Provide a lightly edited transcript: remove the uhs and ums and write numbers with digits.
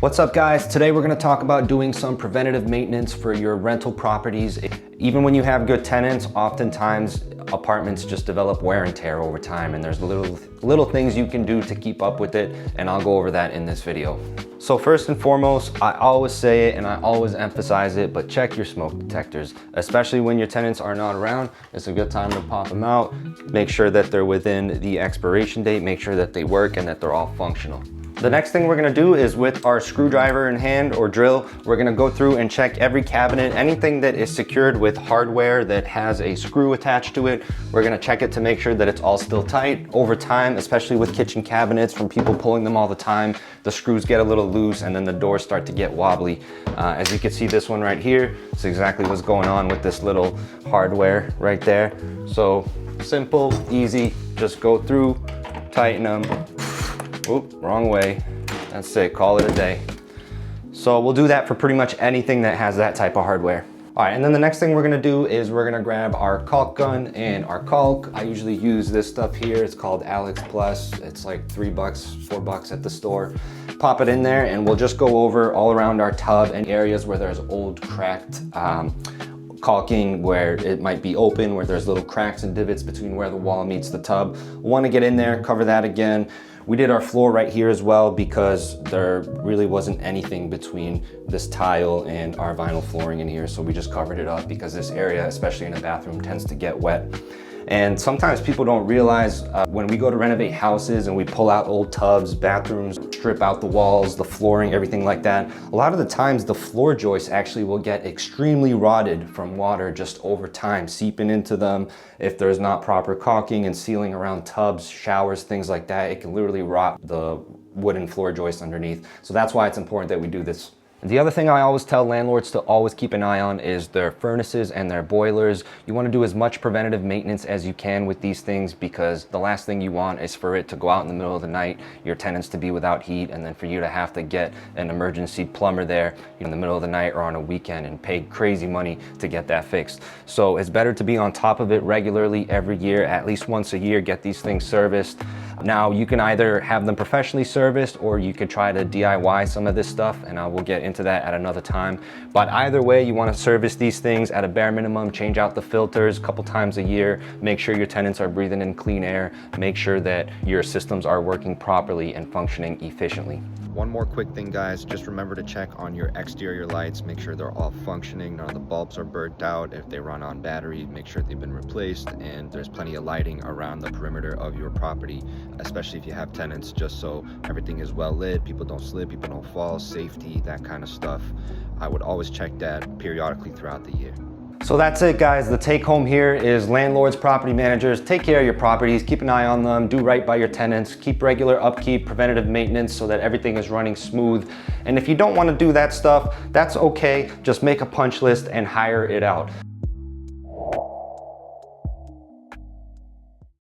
What's up guys? Today we're going to talk about doing some preventative maintenance for your rental properties. Even when you have good tenants, oftentimes apartments just develop wear and tear over time, and there's little things you can do to keep up with it, and I'll go over that in this video. So first and foremost, I always say it and I always emphasize it, but check your smoke detectors, especially when your tenants are not around. It's a good time to pop them out. Make sure that they're within the expiration date, make sure that they work and that they're all functional. The next thing we're gonna do is, with our screwdriver in hand or drill, we're gonna go through and check every cabinet. Anything that is secured with hardware that has a screw attached to it, we're gonna check it to make sure that it's all still tight. Over time, especially with kitchen cabinets, from people pulling them all the time, the screws get a little loose and then the doors start to get wobbly. As you can see, this one right here, it's exactly what's going on with this little hardware right there. So simple, easy, just go through, tighten them. Oop, wrong way. That's it, call it a day. So we'll do that for pretty much anything that has that type of hardware. All right, and then the next thing we're gonna do is we're gonna grab our caulk gun and our caulk. I usually use this stuff here. It's called Alex Plus. It's like $3, $4 at the store. Pop it in there and we'll just go over all around our tub and areas where there's old cracked caulking, where it might be open, where there's little cracks and divots between where the wall meets the tub. We want to get in there, cover that again. We did our floor right here as well because there really wasn't anything between this tile and our vinyl flooring in here, so we just covered it up because this area, especially in the bathroom, tends to get wet. And sometimes people don't realize when we go to renovate houses and we pull out old tubs, bathrooms, strip out the walls, the flooring, everything like that, a lot of the times the floor joists actually will get extremely rotted from water just over time, seeping into them. If there's not proper caulking and sealing around tubs, showers, things like that, it can literally rot the wooden floor joist underneath. So that's why it's important that we do this. The other thing I always tell landlords to always keep an eye on is their furnaces and their boilers. You want to do as much preventative maintenance as you can with these things, because the last thing you want is for it to go out in the middle of the night, your tenants to be without heat, and then for you to have to get an emergency plumber there in the middle of the night or on a weekend and pay crazy money to get that fixed. So it's better to be on top of it regularly every year, at least once a year, get these things serviced. Now you can either have them professionally serviced or you could try to DIY some of this stuff, and I will get into that at another time. But either way, you want to service these things at a bare minimum, change out the filters a couple times a year, make sure your tenants are breathing in clean air, make sure that your systems are working properly and functioning efficiently. One more quick thing guys, just remember to check on your exterior lights, make sure they're all functioning, none of the bulbs are burnt out. If they run on battery, make sure they've been replaced, and there's plenty of lighting around the perimeter of your property, especially if you have tenants, just so everything is well lit, people don't slip, people don't fall, safety, that kind of stuff. I would always check that periodically throughout the year. So that's it guys, the take home here is landlords, property managers, take care of your properties, keep an eye on them, do right by your tenants, keep regular upkeep, preventative maintenance so that everything is running smooth. And if you don't want to do that stuff, that's okay, just make a punch list and hire it out.